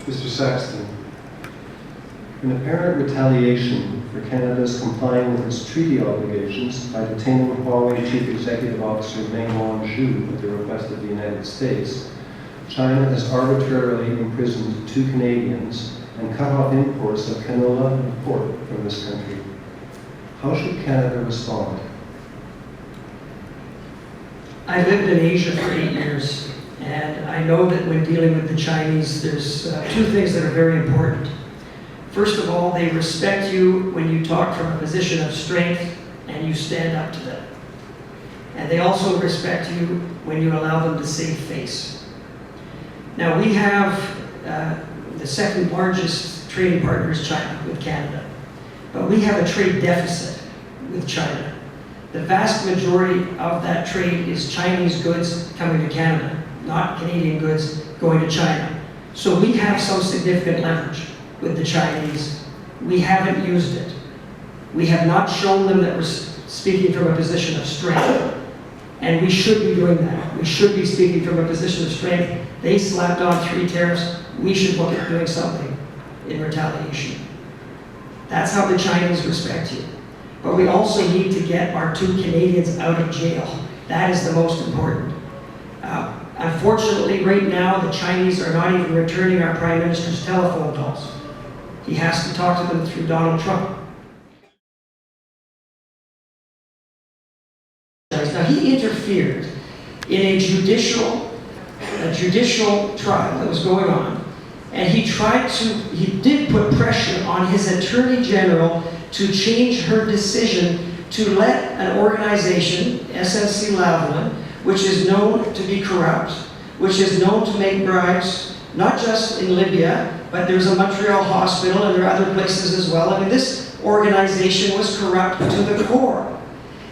Mr. Saxton, in apparent retaliation for Canada's complying with its treaty obligations by detaining Huawei Chief Executive Officer Meng Wanzhou at the request of the United States, China has arbitrarily imprisoned 2 Canadians and cut off imports of canola and pork from this country. How should Canada respond? I lived in Asia for 8 years, and I know that when dealing with the Chinese, there's 2 things that are very important. First of all, they respect you when you talk from a position of strength and you stand up to them. And they also respect you when you allow them to save face. Now, we have the second largest trading partner is China with Canada, but we have a trade deficit with China. The vast majority of that trade is Chinese goods coming to Canada, not Canadian goods going to China. So we have some significant leverage with the Chinese. We haven't used it. We have not shown them that we're speaking from a position of strength. And we should be doing that. We should be speaking from a position of strength. They slapped on 3 tariffs. We should look at doing something in retaliation. That's how the Chinese respect you. But we also need to get our 2 Canadians out of jail. That is the most important. Unfortunately, right now, the Chinese are not even returning our Prime Minister's telephone calls. He has to talk to them through Donald Trump. Now, he interfered in a judicial trial that was going on, and he did put pressure on his Attorney General to change her decision to let an organization, SNC-Lavalin, which is known to be corrupt, which is known to make bribes, not just in Libya, but there's a Montreal hospital and there are other places as well. I mean, this organization was corrupt to the core.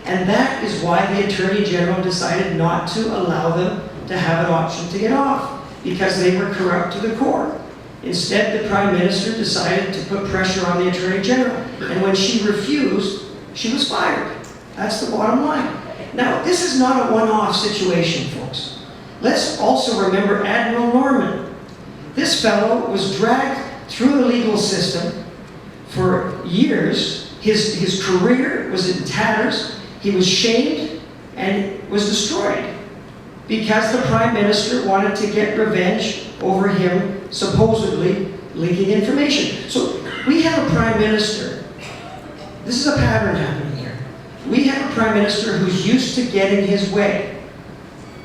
And that is why the Attorney General decided not to allow them to have an option to get off, because they were corrupt to the core. Instead, the Prime Minister decided to put pressure on the Attorney General. And when she refused, she was fired. That's the bottom line. Now, this is not a one-off situation, folks. Let's also remember Admiral Norman. This fellow was dragged through the legal system for years. His career was in tatters. He was shamed and was destroyed because the Prime Minister wanted to get revenge over him supposedly leaking information. So we have a Prime Minister. This is a pattern happening here. We have a Prime Minister who's used to getting his way.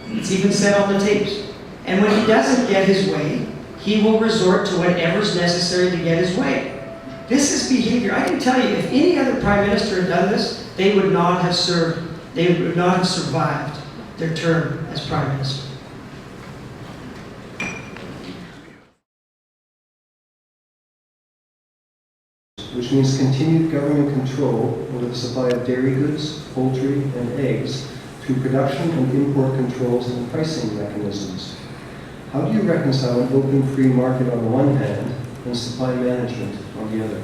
It's even said on the tapes. And when he doesn't get his way, he will resort to whatever's necessary to get his way. This is behavior. I can tell you, if any other Prime Minister had done this, they would not have survived their term as Prime Minister. Which means continued government control over the supply of dairy goods, poultry, and eggs through production and import controls and pricing mechanisms. How do you reconcile an open free market on the one hand and supply management on the other?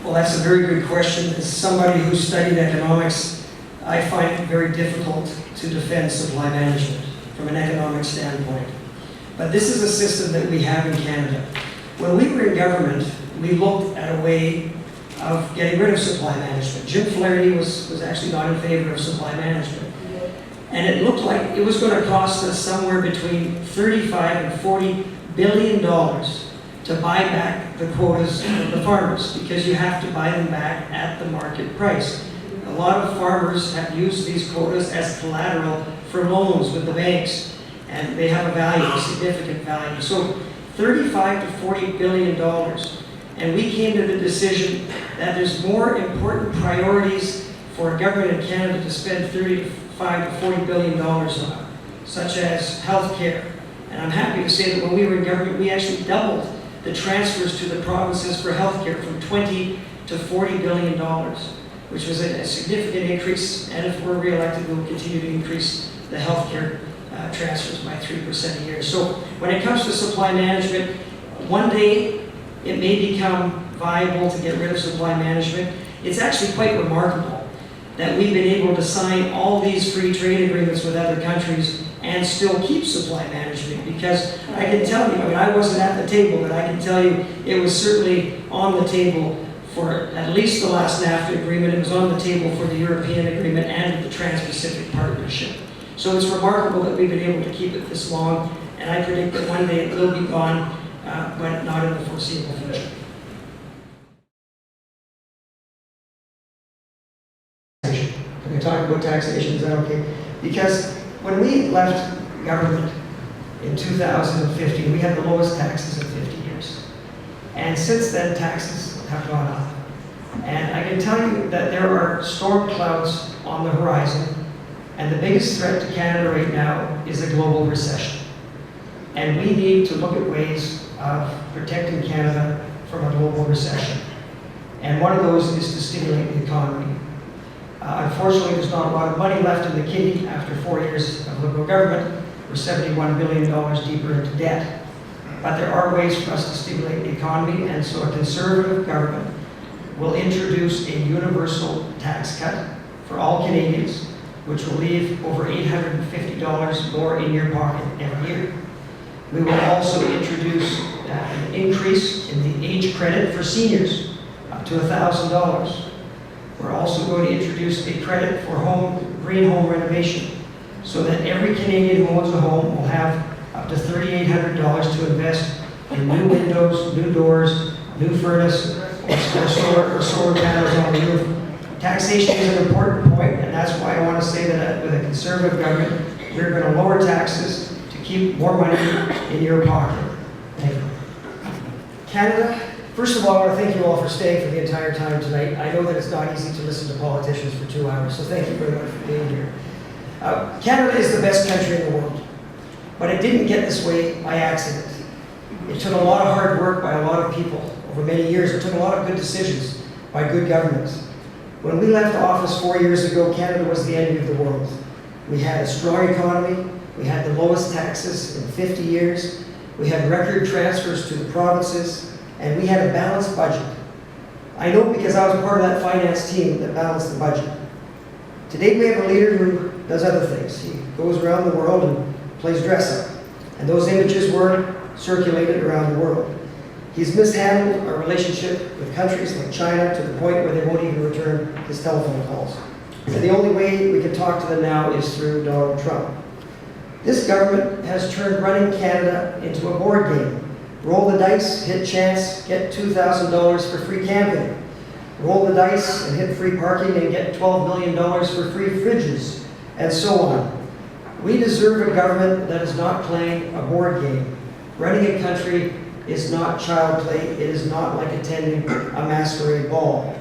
Well, that's a very good question. As somebody who studied economics, I find it very difficult to defend supply management from an economic standpoint. But this is a system that we have in Canada. When we were in government, we looked at a way of getting rid of supply management. Jim Flaherty was actually not in favor of supply management. And it looked like it was going to cost us somewhere between $35 and $40 billion to buy back the quotas of the farmers, because you have to buy them back at the market price. A lot of farmers have used these quotas as collateral for loans with the banks, and they have a value, a significant value. So $35 to $40 billion. And we came to the decision that there's more important priorities for a government in Canada to spend $35 to $40 billion on, such as health care. And I'm happy to say that when we were in government, we actually doubled the transfers to the provinces for health care from $20 to $40 billion, which was a significant increase. And if we're re-elected, we'll continue to increase the health care transfers by 3% a year. So when it comes to supply management, one day it may become viable to get rid of supply management. It's actually quite remarkable that we've been able to sign all these free trade agreements with other countries and still keep supply management, because I can tell you, I mean, I wasn't at the table, but I can tell you it was certainly on the table for at least the last NAFTA agreement. It was on the table for the European agreement and the Trans-Pacific Partnership. So it's remarkable that we've been able to keep it this long, and I predict that one day it will be gone, but not in the foreseeable future. Can we talk about taxation? Is that okay? Because when we left government in 2015, we had the lowest taxes in 50 years. And since then, taxes have gone up. And I can tell you that there are storm clouds on the horizon, and the biggest threat to Canada right now is a global recession. And we need to look at ways of protecting Canada from a global recession. And one of those is to stimulate the economy. Unfortunately, there's not a lot of money left in the kitty after 4 years of Liberal government. We're $71 billion deeper into debt. But there are ways for us to stimulate the economy, and so a Conservative government will introduce a universal tax cut for all Canadians, which will leave over $850 more in your pocket every year. We will also introduce an increase in the age credit for seniors, up to $1,000. We're also going to introduce a credit for green home renovation, so that every Canadian who owns a home will have up to $3,800 to invest in new windows, new doors, new furnace, or solar panels on the roof. Taxation is an important point, and that's why I want to say that with a Conservative government, we're going to lower taxes to keep more money in your pocket. Thank you. Canada, first of all, I want to thank you all for staying for the entire time tonight. I know that it's not easy to listen to politicians for 2 hours, so thank you very much for being here. Canada is the best country in the world, but it didn't get this way by accident. It took a lot of hard work by a lot of people over many years. It took a lot of good decisions by good governments. When we left office 4 years ago, Canada was the envy of the world. We had a strong economy, we had the lowest taxes in 50 years, we had record transfers to the provinces, and we had a balanced budget. I know because I was part of that finance team that balanced the budget. Today we have a leader who does other things. He goes around the world and plays dress up. And those images were circulated around the world. He's mishandled our relationship with countries like China to the point where they won't even return his telephone calls. And the only way we can talk to them now is through Donald Trump. This government has turned running Canada into a board game. Roll the dice, hit chance, get $2,000 for free camping. Roll the dice and hit free parking and get $12 million for free fridges, and so on. We deserve a government that is not playing a board game. Running a country is not child play. It is not like attending a masquerade ball.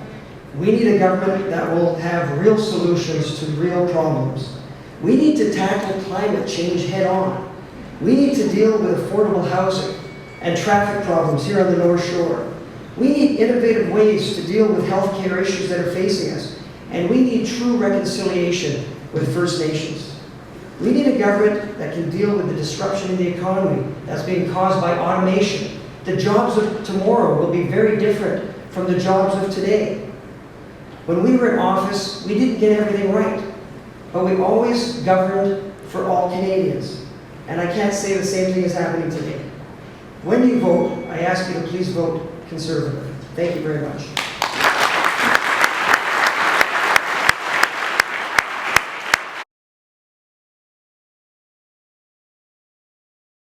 We need a government that will have real solutions to real problems. We need to tackle climate change head on. We need to deal with affordable housing and traffic problems here on the North Shore. We need innovative ways to deal with healthcare issues that are facing us. And we need true reconciliation with First Nations. We need a government that can deal with the disruption in the economy that's being caused by automation. The jobs of tomorrow will be very different from the jobs of today. When we were in office, we didn't get everything right, but we always governed for all Canadians. And I can't say the same thing is happening today. When you vote, I ask you to please vote Conservative. Thank you very much.